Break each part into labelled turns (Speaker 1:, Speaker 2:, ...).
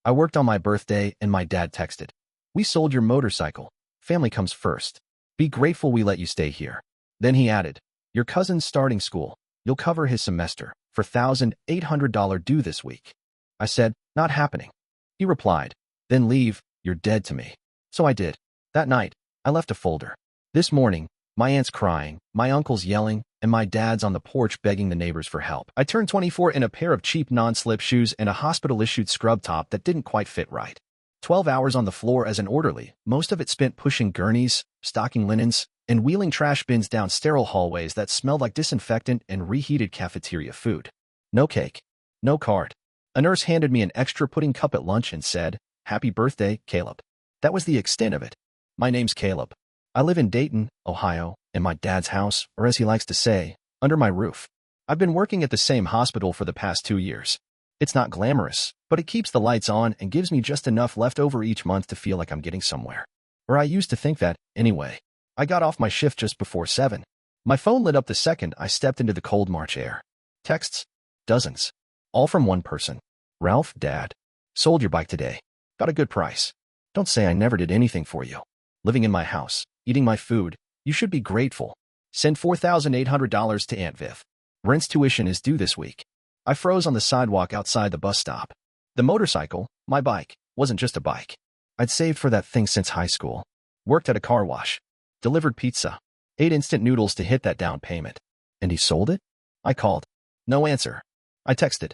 Speaker 1: I worked on my birthday and my dad texted. We sold your motorcycle. Family comes first. Be grateful we let you stay here. Then he added, your cousin's starting school. You'll cover his semester for $1,800 due this week. I said, not happening. He replied, then leave, you're dead to me. So I did. That night, I left a folder. This morning, my aunt's crying, my uncle's yelling, and my dad's on the porch begging the neighbors for help. I turned 24 in a pair of cheap non-slip shoes and a hospital-issued scrub top that didn't quite fit right. 12 hours on the floor as an orderly, most of it spent pushing gurneys, stocking linens, and wheeling trash bins down sterile hallways that smelled like disinfectant and reheated cafeteria food. No cake. No card. A nurse handed me an extra pudding cup at lunch and said, happy birthday, Caleb. That was the extent of it. My name's Caleb. I live in Dayton, Ohio, in my dad's house, or as he likes to say, under my roof. I've been working at the same hospital for the past 2 years. It's not glamorous, but it keeps the lights on and gives me just enough left over each month to feel like I'm getting somewhere. Or I used to think that, anyway. I got off my shift just before 7. My phone lit up the second I stepped into the cold March air. Texts? Dozens. All from one person. Ralph, Dad. Sold your bike today. Got a good price. Don't say I never did anything for you. Living in my house, eating my food. You should be grateful. Send $4,800 to Aunt Viv. Rent's tuition is due this week. I froze on the sidewalk outside the bus stop. The motorcycle, my bike, wasn't just a bike. I'd saved for that thing since high school. Worked at a car wash. Delivered pizza. Ate instant noodles to hit that down payment. And he sold it? I called. No answer. I texted.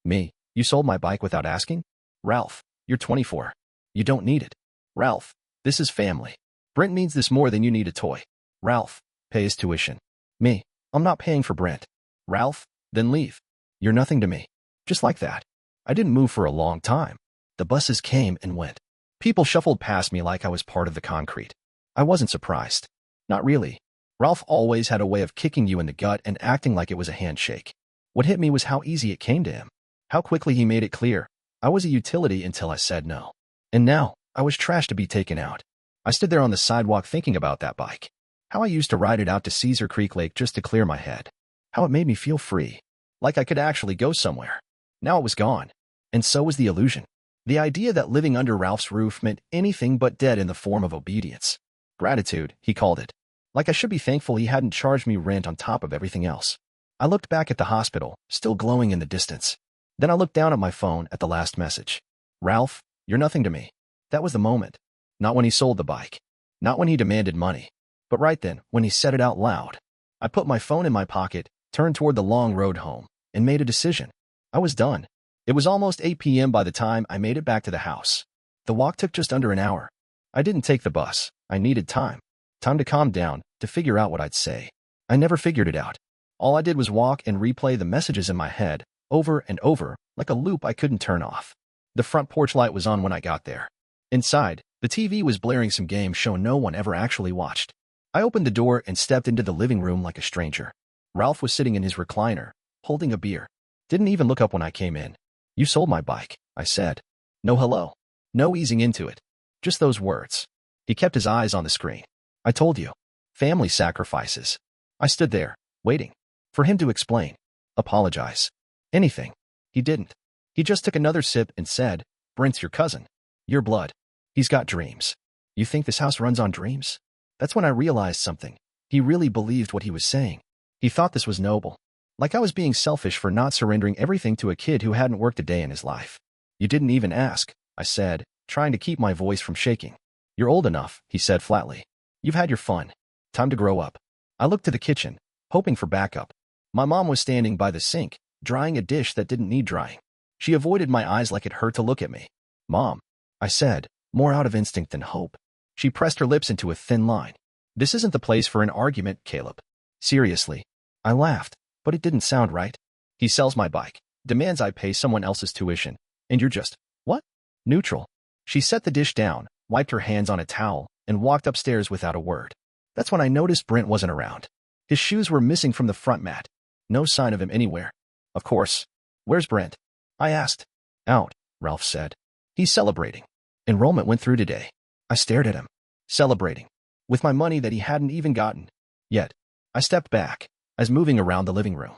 Speaker 1: Me, you sold my bike without asking? Ralph, you're 24. You don't need it. Ralph, this is family. Brent needs this more than you need a toy. Ralph, pay his tuition. Me, I'm not paying for Brent. Ralph, then leave. You're nothing to me. Just like that. I didn't move for a long time. The buses came and went. People shuffled past me like I was part of the concrete. I wasn't surprised. Not really. Ralph always had a way of kicking you in the gut and acting like it was a handshake. What hit me was how easy it came to him. How quickly he made it clear. I was a utility until I said no. And now, I was trash to be taken out. I stood there on the sidewalk thinking about that bike. How I used to ride it out to Cedar Creek Lake just to clear my head. How it made me feel free. Like I could actually go somewhere. Now it was gone. And so was the illusion. The idea that living under Ralph's roof meant anything but dead in the form of obedience. Gratitude, he called it. Like I should be thankful he hadn't charged me rent on top of everything else. I looked back at the hospital, still glowing in the distance. Then I looked down at my phone at the last message. Ralph, you're nothing to me. That was the moment. Not when he sold the bike. Not when he demanded money. But right then, when he said it out loud. I put my phone in my pocket, turned toward the long road home, and made a decision. I was done. It was almost 8 p.m. by the time I made it back to the house. The walk took just under an hour. I didn't take the bus. I needed time. Time to calm down, to figure out what I'd say. I never figured it out. All I did was walk and replay the messages in my head, over and over, like a loop I couldn't turn off. The front porch light was on when I got there. Inside, the TV was blaring some game show no one ever actually watched. I opened the door and stepped into the living room like a stranger. Ralph was sitting in his recliner, holding a beer. Didn't even look up when I came in. You sold my bike, I said. No hello. No easing into it. Just those words. He kept his eyes on the screen. I told you. Family sacrifices. I stood there, waiting. For him to explain. Apologize. Anything. He didn't. He just took another sip and said, Brent's your cousin. Your blood. He's got dreams. You think this house runs on dreams? That's when I realized something. He really believed what he was saying. He thought this was noble. Like I was being selfish for not surrendering everything to a kid who hadn't worked a day in his life. You didn't even ask, I said, trying to keep my voice from shaking. You're old enough, he said flatly. You've had your fun. Time to grow up. I looked to the kitchen, hoping for backup. My mom was standing by the sink, drying a dish that didn't need drying. She avoided my eyes like it hurt to look at me. Mom, I said, more out of instinct than hope. She pressed her lips into a thin line. This isn't the place for an argument, Caleb. Seriously. I laughed, but it didn't sound right. He sells my bike, demands I pay someone else's tuition, and you're just, what? Neutral. She set the dish down, wiped her hands on a towel, and walked upstairs without a word. That's when I noticed Brent wasn't around. His shoes were missing from the front mat. No sign of him anywhere. Of course. Where's Brent? I asked. Out, Ralph said. He's celebrating. Enrollment went through today. I stared at him. Celebrating. With my money that he hadn't even gotten. Yet. I stepped back, as moving around the living room.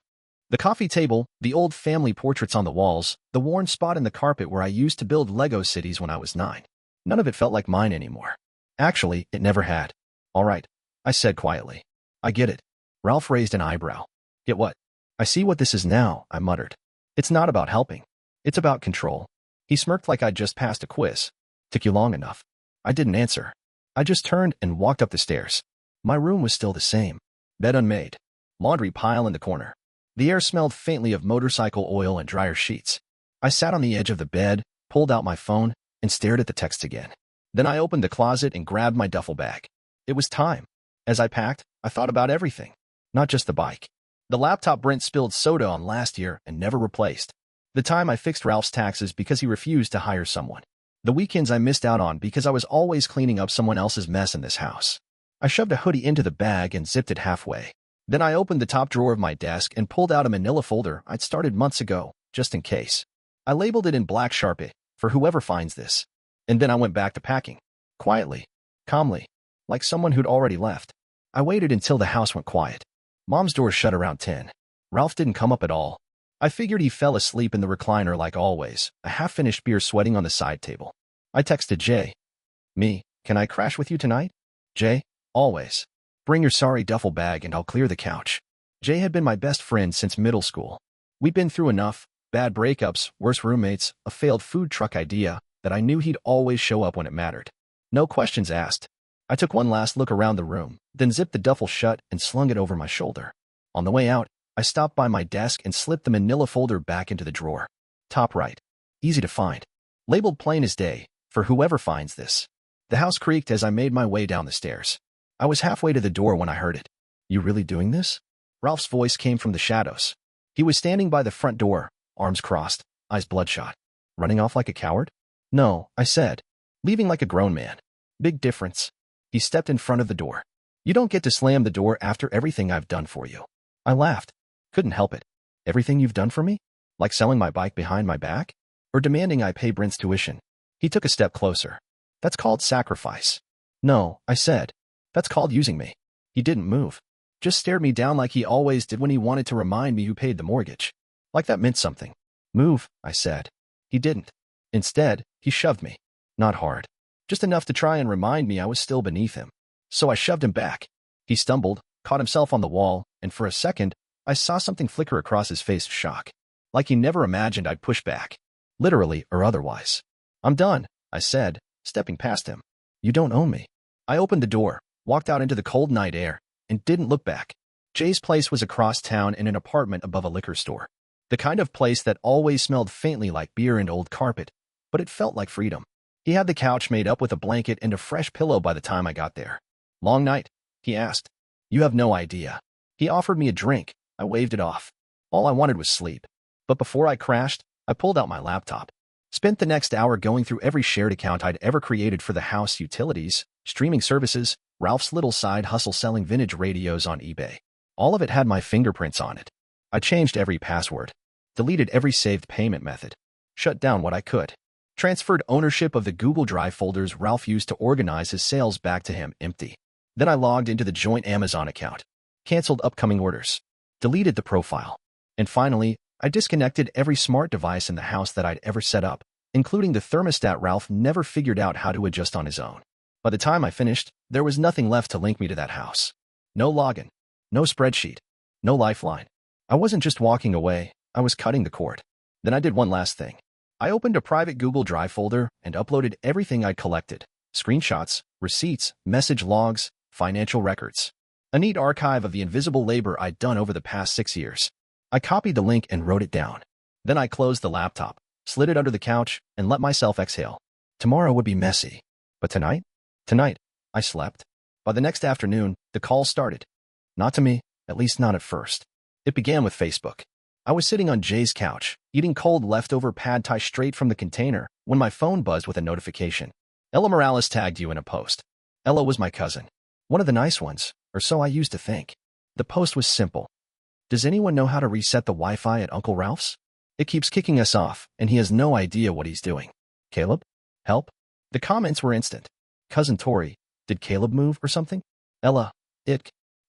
Speaker 1: The coffee table, the old family portraits on the walls, the worn spot in the carpet where I used to build Lego cities when I was 9. None of it felt like mine anymore. Actually, it never had. All right, I said quietly. I get it. Ralph raised an eyebrow. Get what? I see what this is now, I muttered. It's not about helping. It's about control. He smirked like I'd just passed a quiz. Took you long enough. I didn't answer. I just turned and walked up the stairs. My room was still the same. Bed unmade. Laundry pile in the corner. The air smelled faintly of motorcycle oil and dryer sheets. I sat on the edge of the bed, pulled out my phone, and stared at the text again. Then I opened the closet and grabbed my duffel bag. It was time. As I packed, I thought about everything. Not just the bike. The laptop Brent spilled soda on last year and never replaced. The time I fixed Ralph's taxes because he refused to hire someone. The weekends I missed out on because I was always cleaning up someone else's mess in this house. I shoved a hoodie into the bag and zipped it halfway. Then I opened the top drawer of my desk and pulled out a manila folder I'd started months ago, just in case. I labeled it in black Sharpie, for whoever finds this. And then I went back to packing. Quietly. Calmly. Like someone who'd already left. I waited until the house went quiet. Mom's door shut around 10. Ralph didn't come up at all. I figured he fell asleep in the recliner like always, a half-finished beer sweating on the side table. I texted Jay. Me, can I crash with you tonight? Jay, always. Bring your sorry duffel bag and I'll clear the couch. Jay had been my best friend since middle school. We'd been through enough, bad breakups, worse roommates, a failed food truck idea, that I knew he'd always show up when it mattered. No questions asked. I took one last look around the room, then zipped the duffel shut and slung it over my shoulder. On the way out, I stopped by my desk and slipped the manila folder back into the drawer. Top right. Easy to find. Labeled plain as day, for whoever finds this. The house creaked as I made my way down the stairs. I was halfway to the door when I heard it. You really doing this? Ralph's voice came from the shadows. He was standing by the front door, arms crossed, eyes bloodshot. Running off like a coward? No, I said. Leaving like a grown man. Big difference. He stepped in front of the door. You don't get to slam the door after everything I've done for you. I laughed. Couldn't help it. Everything you've done for me? Like selling my bike behind my back? Or demanding I pay Brent's tuition? He took a step closer. That's called sacrifice. No, I said. That's called using me. He didn't move. Just stared me down like he always did when he wanted to remind me who paid the mortgage. Like that meant something. Move, I said. He didn't. Instead, he shoved me. Not hard. Just enough to try and remind me I was still beneath him. So I shoved him back. He stumbled, caught himself on the wall, and for a second, I saw something flicker across his face of shock. Like he never imagined I'd push back. Literally or otherwise. I'm done, I said, stepping past him. You don't own me. I opened the door, walked out into the cold night air, and didn't look back. Jay's place was across town in an apartment above a liquor store. The kind of place that always smelled faintly like beer and old carpet, but it felt like freedom. He had the couch made up with a blanket and a fresh pillow by the time I got there. Long night? He asked. You have no idea. He offered me a drink. I waved it off. All I wanted was sleep. But before I crashed, I pulled out my laptop. Spent the next hour going through every shared account I'd ever created for the house, utilities, streaming services, Ralph's little side hustle selling vintage radios on eBay. All of it had my fingerprints on it. I changed every password, deleted every saved payment method, shut down what I could, transferred ownership of the Google Drive folders Ralph used to organize his sales back to him empty. Then I logged into the joint Amazon account, canceled upcoming orders, deleted the profile, and finally, I disconnected every smart device in the house that I'd ever set up, including the thermostat Ralph never figured out how to adjust on his own. By the time I finished, there was nothing left to link me to that house. No login, no spreadsheet, no lifeline. I wasn't just walking away, I was cutting the cord. Then I did one last thing. I opened a private Google Drive folder and uploaded everything I'd collected. Screenshots, receipts, message logs, financial records. A neat archive of the invisible labor I'd done over the past 6 years. I copied the link and wrote it down. Then I closed the laptop, slid it under the couch, and let myself exhale. Tomorrow would be messy. But tonight? Tonight, I slept. By the next afternoon, the calls started. Not to me, at least not at first. It began with Facebook. I was sitting on Jay's couch, eating cold leftover pad thai straight from the container, when my phone buzzed with a notification. Ella Morales tagged you in a post. Ella was my cousin. One of the nice ones, or so I used to think. The post was simple. Does anyone know how to reset the Wi-Fi at Uncle Ralph's? It keeps kicking us off, and he has no idea what he's doing. Caleb? Help? The comments were instant. Cousin Tori, did Caleb move or something? Ella,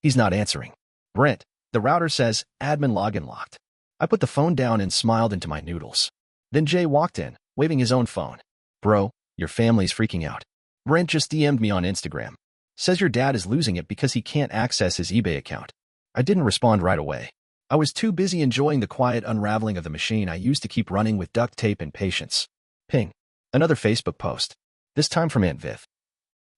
Speaker 1: he's not answering. Brent, the router says admin login locked. I put the phone down and smiled into my noodles. Then Jay walked in, waving his own phone. Bro, your family's freaking out. Brent just DM'd me on Instagram. Says your dad is losing it because he can't access his eBay account. I didn't respond right away. I was too busy enjoying the quiet unraveling of the machine I used to keep running with duct tape and patience. Ping. Another Facebook post. This time from Aunt Viv.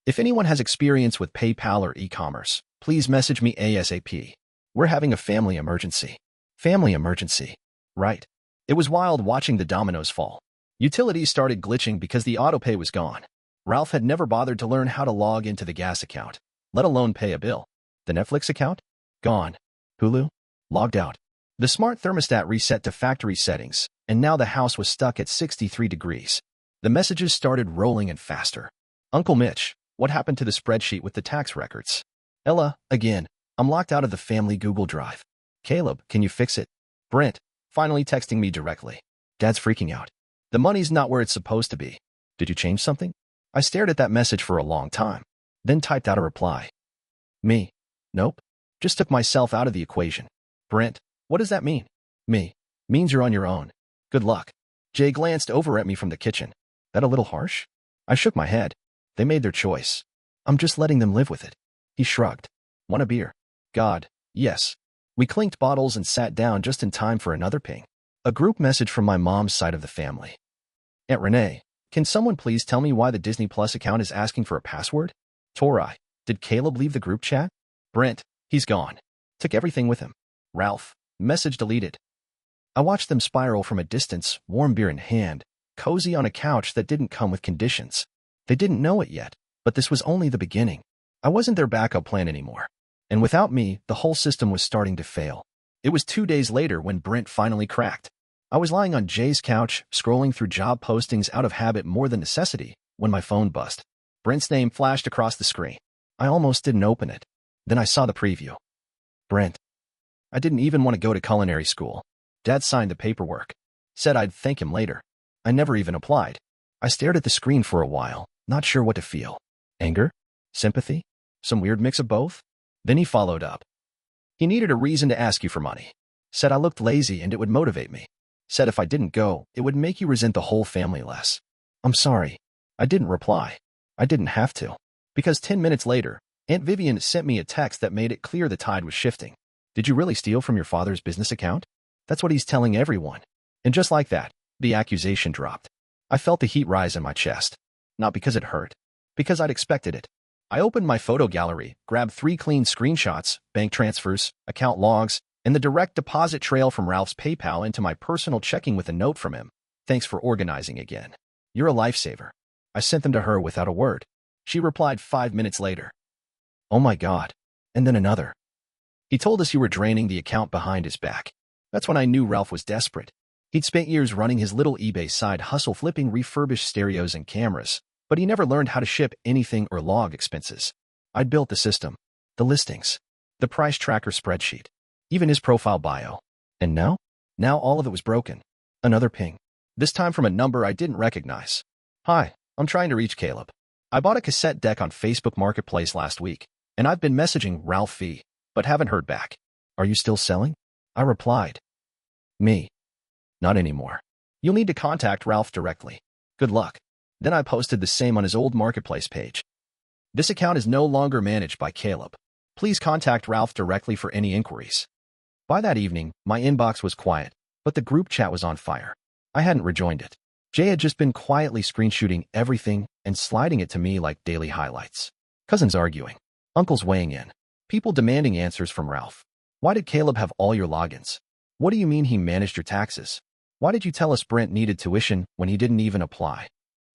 Speaker 1: If anyone has experience with PayPal or e-commerce, please message me ASAP. We're having a family emergency. Family emergency. Right. It was wild watching the dominoes fall. Utilities started glitching because the autopay was gone. Ralph had never bothered to learn how to log into the gas account, let alone pay a bill. The Netflix account? Gone. Hulu? Logged out. The smart thermostat reset to factory settings, and now the house was stuck at 63 degrees. The messages started rolling in faster. Uncle Mitch, what happened to the spreadsheet with the tax records? Ella, again, I'm locked out of the family Google Drive. Caleb, can you fix it? Brent, finally texting me directly. Dad's freaking out. The money's not where it's supposed to be. Did you change something? I stared at that message for a long time, then typed out a reply. Me. Nope. Just took myself out of the equation. Brent, what does that mean? Me. Means you're on your own. Good luck. Jay glanced over at me from the kitchen. That a little harsh? I shook my head. They made their choice. I'm just letting them live with it. He shrugged. Want a beer? God, yes. We clinked bottles and sat down just in time for another ping. A group message from my mom's side of the family. Aunt Renee, can someone please tell me why the Disney Plus account is asking for a password? Torai, did Caleb leave the group chat? Brent, he's gone. Took everything with him. Ralph, message deleted. I watched them spiral from a distance, warm beer in hand, cozy on a couch that didn't come with conditions. They didn't know it yet, but this was only the beginning. I wasn't their backup plan anymore. And without me, the whole system was starting to fail. It was 2 days later when Brent finally cracked. I was lying on Jay's couch, scrolling through job postings out of habit more than necessity, when my phone buzzed. Brent's name flashed across the screen. I almost didn't open it. Then I saw the preview. Brent. I didn't even want to go to culinary school. Dad signed the paperwork. Said I'd thank him later. I never even applied. I stared at the screen for a while, not sure what to feel. Anger? Sympathy? Some weird mix of both? Then he followed up. He needed a reason to ask you for money. Said I looked lazy and it would motivate me. Said if I didn't go, it would make you resent the whole family less. I'm sorry. I didn't reply. I didn't have to. Because 10 minutes later, Aunt Vivian sent me a text that made it clear the tide was shifting. Did you really steal from your father's business account? That's what he's telling everyone. And just like that, the accusation dropped. I felt the heat rise in my chest. Not because it hurt. Because I'd expected it. I opened my photo gallery, grabbed 3 clean screenshots, bank transfers, account logs, and the direct deposit trail from Ralph's PayPal into my personal checking with a note from him. Thanks for organizing again. You're a lifesaver. I sent them to her without a word. She replied 5 minutes later. Oh my God. And then another. He told us you were draining the account behind his back. That's when I knew Ralph was desperate. He'd spent years running his little eBay side hustle flipping refurbished stereos and cameras, but he never learned how to ship anything or log expenses. I'd built the system, the listings, the price tracker spreadsheet, even his profile bio. And now? Now all of it was broken. Another ping. This time from a number I didn't recognize. Hi, I'm trying to reach Caleb. I bought a cassette deck on Facebook Marketplace last week, and I've been messaging Ralph V, but haven't heard back. Are you still selling? I replied. Me. Not anymore. You'll need to contact Ralph directly. Good luck. Then I posted the same on his old Marketplace page. This account is no longer managed by Caleb. Please contact Ralph directly for any inquiries. By that evening, my inbox was quiet, but the group chat was on fire. I hadn't rejoined it. Jay had just been quietly screenshooting everything and sliding it to me like daily highlights. Cousins arguing. Uncles weighing in. People demanding answers from Ralph. Why did Caleb have all your logins? What do you mean he managed your taxes? Why did you tell us Brent needed tuition when he didn't even apply?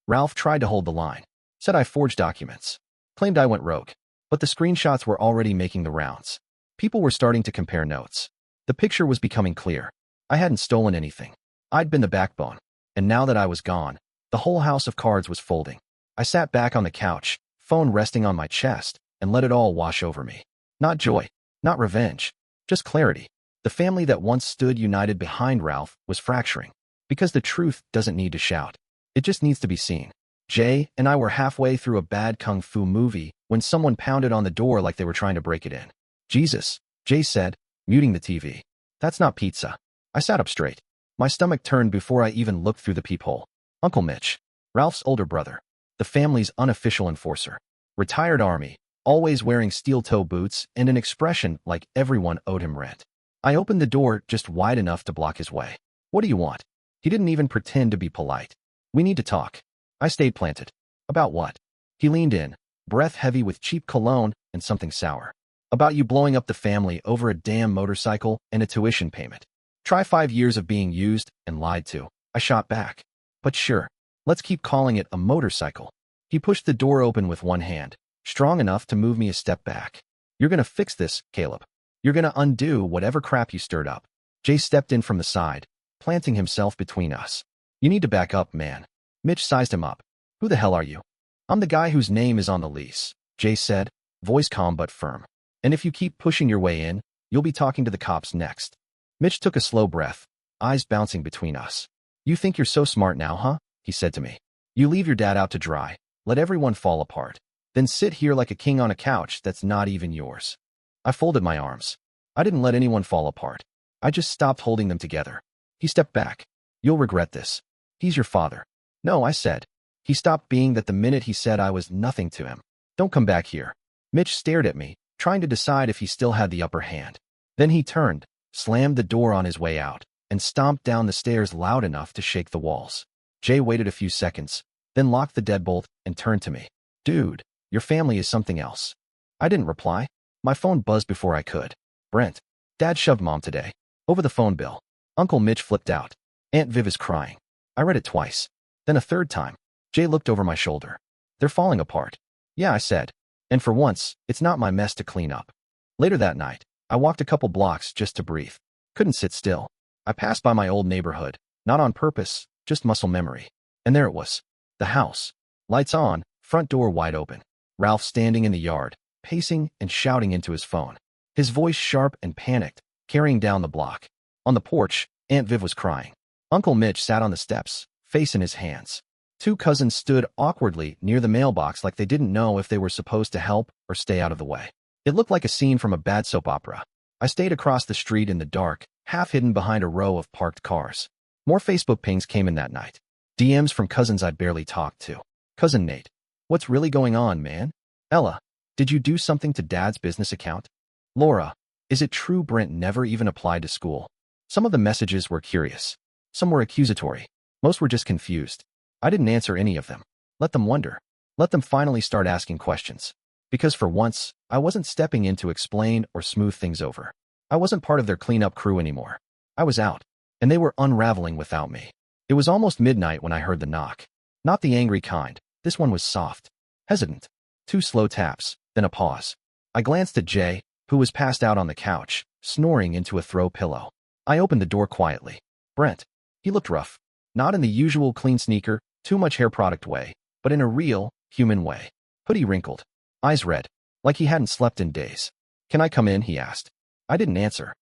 Speaker 1: Ralph tried to hold the line. Said I forged documents. Claimed I went rogue. But the screenshots were already making the rounds. People were starting to compare notes. The picture was becoming clear. I hadn't stolen anything. I'd been the backbone. And now that I was gone, the whole house of cards was folding. I sat back on the couch, phone resting on my chest, and let it all wash over me. Not joy. Not revenge. Just clarity. The family that once stood united behind Ralph was fracturing. Because the truth doesn't need to shout. It just needs to be seen. Jay and I were halfway through a bad kung fu movie when someone pounded on the door like they were trying to break it in. Jesus, Jay said, muting the TV. That's not pizza. I sat up straight. My stomach turned before I even looked through the peephole. Uncle Mitch, Ralph's older brother, the family's unofficial enforcer. Retired Army, always wearing steel-toe boots and an expression like everyone owed him rent. I opened the door just wide enough to block his way. What do you want? He didn't even pretend to be polite. We need to talk. I stayed planted. About what? He leaned in, breath heavy with cheap cologne and something sour. About you blowing up the family over a damn motorcycle and a tuition payment. Try 5 years of being used and lied to. I shot back. But sure, let's keep calling it a motorcycle. He pushed the door open with one hand, strong enough to move me a step back. You're gonna fix this, Caleb. You're gonna undo whatever crap you stirred up. Jay stepped in from the side, planting himself between us. You need to back up, man. Mitch sized him up. Who the hell are you? I'm the guy whose name is on the lease, Jay said, voice calm but firm. And if you keep pushing your way in, you'll be talking to the cops next. Mitch took a slow breath, eyes bouncing between us. You think you're so smart now, huh? He said to me. You leave your dad out to dry, let everyone fall apart, then sit here like a king on a couch that's not even yours. I folded my arms. I didn't let anyone fall apart. I just stopped holding them together. He stepped back. You'll regret this. He's your father. No, I said. He stopped being that the minute he said I was nothing to him. Don't come back here. Mitch stared at me, trying to decide if he still had the upper hand. Then he turned, slammed the door on his way out, and stomped down the stairs loud enough to shake the walls. Jay waited a few seconds, then locked the deadbolt and turned to me. Dude, your family is something else. I didn't reply. My phone buzzed before I could. Brent. Dad shoved Mom today. Over the phone bill. Uncle Mitch flipped out. Aunt Viv is crying. I read it twice. Then a third time. Jay looked over my shoulder. They're falling apart. Yeah, I said. And for once, it's not my mess to clean up. Later that night, I walked a couple blocks just to breathe. Couldn't sit still. I passed by my old neighborhood, not on purpose, just muscle memory. And there it was. The house. Lights on, front door wide open. Ralph standing in the yard, pacing and shouting into his phone. His voice sharp and panicked, carrying down the block. On the porch, Aunt Viv was crying. Uncle Mitch sat on the steps, face in his hands. 2 cousins stood awkwardly near the mailbox like they didn't know if they were supposed to help or stay out of the way. It looked like a scene from a bad soap opera. I stayed across the street in the dark, half hidden behind a row of parked cars. More Facebook pings came in that night. DMs from cousins I'd barely talked to. Cousin Nate. What's really going on, man? Ella. Did you do something to Dad's business account? Laura. Is it true Brent never even applied to school? Some of the messages were curious. Some were accusatory. Most were just confused. I didn't answer any of them. Let them wonder. Let them finally start asking questions. Because for once, I wasn't stepping in to explain or smooth things over. I wasn't part of their cleanup crew anymore. I was out, and they were unraveling without me. It was almost midnight when I heard the knock. Not the angry kind. This one was soft. Hesitant. 2 slow taps, then a pause. I glanced at Jay, who was passed out on the couch, snoring into a throw pillow. I opened the door quietly. Brent. He looked rough. Not in the usual clean sneaker, too much hair product way, but in a real, human way. Hoodie wrinkled. Eyes red. Like he hadn't slept in days. Can I come in? He asked. I didn't answer.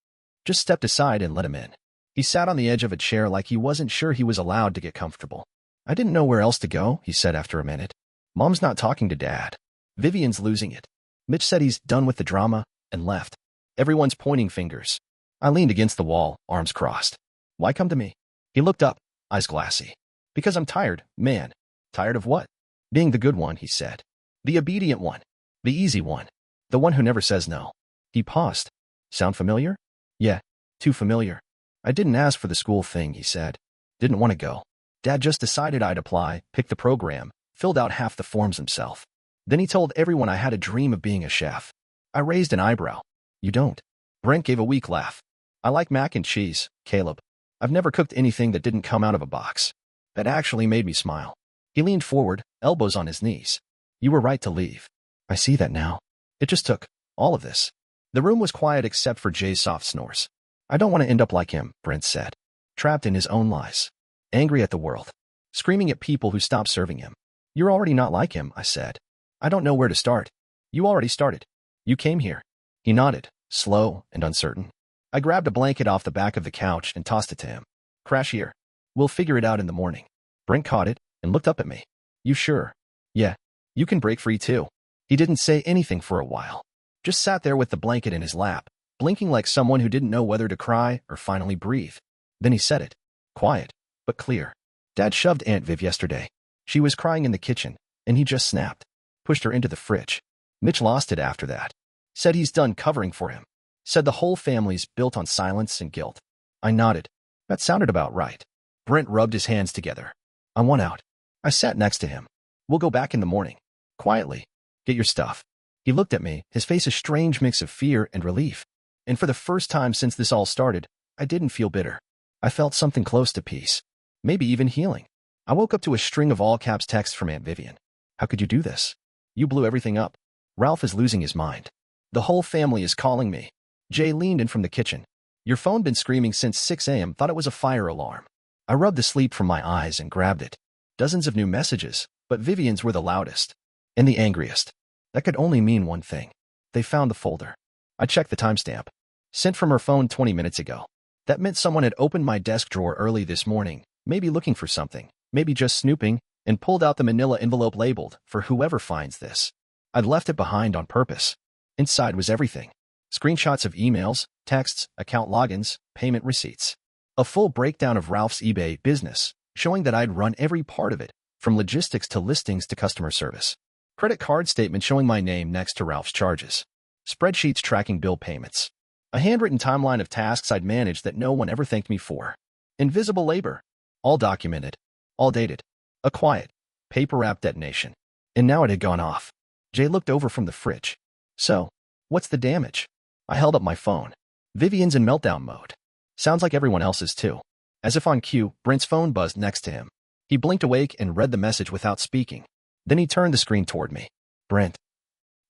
Speaker 1: Just stepped aside and let him in. He sat on the edge of a chair like he wasn't sure he was allowed to get comfortable. I didn't know where else to go, he said after a minute. Mom's not talking to Dad. Vivian's losing it. Mitch said he's done with the drama and left. Everyone's pointing fingers. I leaned against the wall, arms crossed. Why come to me? He looked up, eyes glassy. Because I'm tired, man. Tired of what? Being the good one, he said. The obedient one. The easy one. The one who never says no. He paused. Sound familiar? Yeah, too familiar. I didn't ask for the school thing, he said. Didn't want to go. Dad just decided I'd apply, picked the program, filled out half the forms himself. Then he told everyone I had a dream of being a chef. I raised an eyebrow. You don't. Brent gave a weak laugh. I like mac and cheese, Caleb. I've never cooked anything that didn't come out of a box. That actually made me smile. He leaned forward, elbows on his knees. You were right to leave. I see that now. It just took all of this. The room was quiet except for Jay's soft snores. I don't want to end up like him, Brent said. Trapped in his own lies. Angry at the world. Screaming at people who stopped serving him. You're already not like him, I said. I don't know where to start. You already started. You came here. He nodded, slow and uncertain. I grabbed a blanket off the back of the couch and tossed it to him. Crash here. We'll figure it out in the morning. Brent caught it and looked up at me. You sure? Yeah. You can break free too. He didn't say anything for a while. Just sat there with the blanket in his lap, blinking like someone who didn't know whether to cry or finally breathe. Then he said it. Quiet, but clear. Dad shoved Aunt Viv yesterday. She was crying in the kitchen, and he just snapped. Pushed her into the fridge. Mitch lost it after that. Said he's done covering for him. Said the whole family's built on silence and guilt. I nodded. That sounded about right. Brent rubbed his hands together. I want out. I sat next to him. We'll go back in the morning. Quietly. Get your stuff. He looked at me, his face a strange mix of fear and relief. And for the first time since this all started, I didn't feel bitter. I felt something close to peace. Maybe even healing. I woke up to a string of all-caps texts from Aunt Vivian. How could you do this? You blew everything up. Ralph is losing his mind. The whole family is calling me. Jay leaned in from the kitchen. Your phone been screaming since 6 a.m. Thought it was a fire alarm. I rubbed the sleep from my eyes and grabbed it. Dozens of new messages, but Vivian's were the loudest. And the angriest. That could only mean one thing. They found the folder. I checked the timestamp. Sent from her phone 20 minutes ago. That meant someone had opened my desk drawer early this morning, maybe looking for something, maybe just snooping, and pulled out the manila envelope labeled, for whoever finds this. I'd left it behind on purpose. Inside was everything. Screenshots of emails, texts, account logins, payment receipts. A full breakdown of Ralph's eBay business, showing that I'd run every part of it, from logistics to listings to customer service. Credit card statement showing my name next to Ralph's charges. Spreadsheets tracking bill payments. A handwritten timeline of tasks I'd managed that no one ever thanked me for. Invisible labor. All documented. All dated. A quiet, paper-wrapped detonation. And now it had gone off. Jay looked over from the fridge. So, what's the damage? I held up my phone. Vivian's in meltdown mode. Sounds like everyone else's too. As if on cue, Brent's phone buzzed next to him. He blinked awake and read the message without speaking. Then he turned the screen toward me. Brent.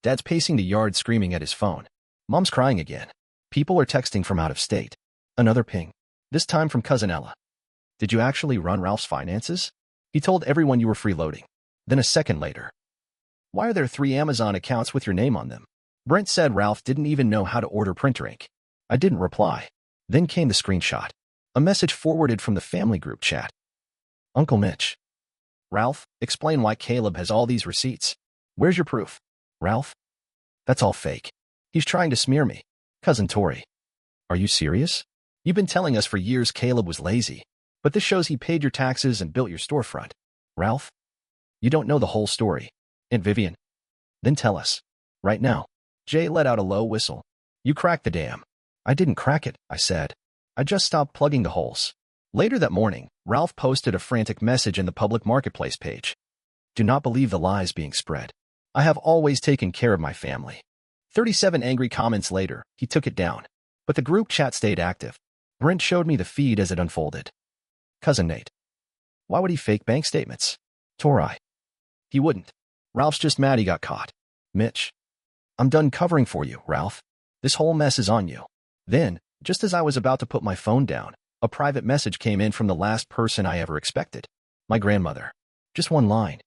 Speaker 1: Dad's pacing the yard screaming at his phone. Mom's crying again. People are texting from out of state. Another ping. This time from Cousin Ella. Did you actually run Ralph's finances? He told everyone you were freeloading. Then a second later. Why are there 3 Amazon accounts with your name on them? Brent said Ralph didn't even know how to order printer ink. I didn't reply. Then came the screenshot. A message forwarded from the family group chat. Uncle Mitch. Ralph, explain why Caleb has all these receipts. Where's your proof? Ralph? That's all fake. He's trying to smear me. Cousin Tori. Are you serious? You've been telling us for years Caleb was lazy, but this shows he paid your taxes and built your storefront. Ralph? You don't know the whole story. Aunt Vivian? Then tell us. Right now. Jay let out a low whistle. You cracked the dam. I didn't crack it, I said. I just stopped plugging the holes. Later that morning, Ralph posted a frantic message in the public marketplace page. Do not believe the lies being spread. I have always taken care of my family. 37 angry comments later, he took it down. But the group chat stayed active. Brent showed me the feed as it unfolded. Cousin Nate. Why would he fake bank statements? Tori. He wouldn't. Ralph's just mad he got caught. Mitch. I'm done covering for you, Ralph. This whole mess is on you. Then, just as I was about to put my phone down, a private message came in from the last person I ever expected. My grandmother. Just one line.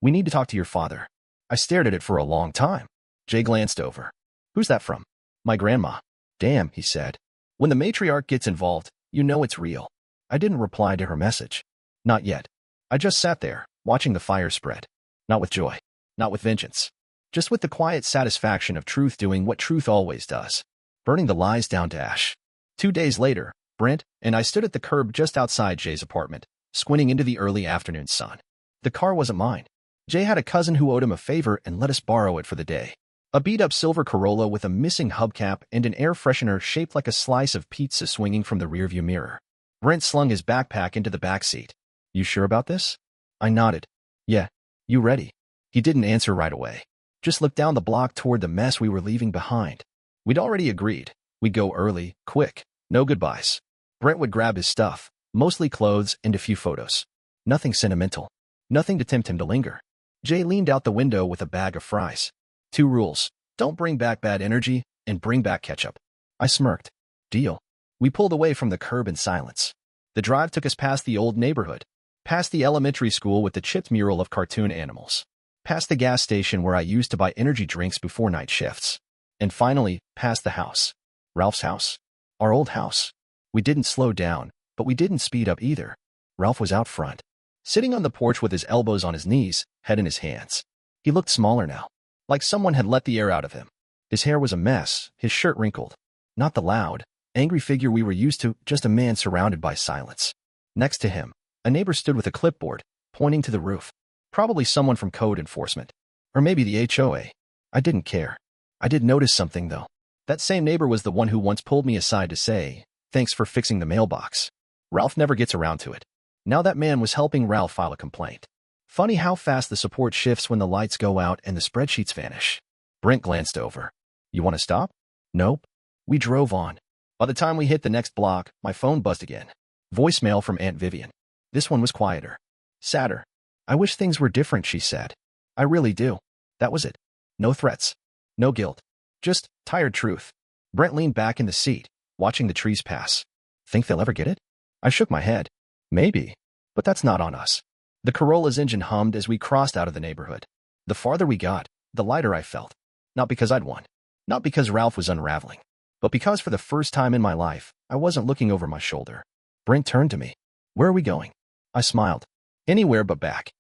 Speaker 1: We need to talk to your father. I stared at it for a long time. Jay glanced over. Who's that from? My grandma. Damn, he said. When the matriarch gets involved, you know it's real. I didn't reply to her message. Not yet. I just sat there, watching the fire spread. Not with joy. Not with vengeance. Just with the quiet satisfaction of truth doing what truth always does. Burning the lies down to ash. 2 days later, Brent and I stood at the curb just outside Jay's apartment, squinting into the early afternoon sun. The car wasn't mine. Jay had a cousin who owed him a favor and let us borrow it for the day. A beat-up silver Corolla with a missing hubcap and an air freshener shaped like a slice of pizza swinging from the rearview mirror. Brent slung his backpack into the back seat. You sure about this? I nodded. Yeah. You ready? He didn't answer right away. Just looked down the block toward the mess we were leaving behind. We'd already agreed. We'd go early, quick, no goodbyes. Brent would grab his stuff, mostly clothes and a few photos. Nothing sentimental. Nothing to tempt him to linger. Jay leaned out the window with a bag of fries. 2 rules. Don't bring back bad energy, and bring back ketchup. I smirked. Deal. We pulled away from the curb in silence. The drive took us past the old neighborhood, past the elementary school with the chipped mural of cartoon animals, past the gas station where I used to buy energy drinks before night shifts, and finally, past the house. Ralph's house. Our old house. We didn't slow down, but we didn't speed up either. Ralph was out front, sitting on the porch with his elbows on his knees, head in his hands. He looked smaller now, like someone had let the air out of him. His hair was a mess, his shirt wrinkled. Not the loud, Angry figure we were used to, just a man surrounded by silence. Next to him, a neighbor stood with a clipboard, pointing to the roof. Probably someone from code enforcement. Or maybe the HOA. I didn't care. I did notice something, though. That same neighbor was the one who once pulled me aside to say, "Thanks for fixing the mailbox." Ralph never gets around to it. Now that man was helping Ralph file a complaint. Funny how fast the support shifts when the lights go out and the spreadsheets vanish. Brent glanced over. "You want to stop?" "Nope." We drove on. By the time we hit the next block, my phone buzzed again. Voicemail from Aunt Vivian. This one was quieter. Sadder. "I wish things were different," she said. "I really do." That was it. No threats. No guilt. Just tired truth. Brent leaned back in the seat, watching the trees pass. "Think they'll ever get it?" I shook my head. "Maybe. But that's not on us." The Corolla's engine hummed as we crossed out of the neighborhood. The farther we got, the lighter I felt. Not because I'd won. Not because Ralph was unraveling. But because for the first time in my life, I wasn't looking over my shoulder. Brent turned to me. "Where are we going?" I smiled. "Anywhere but back."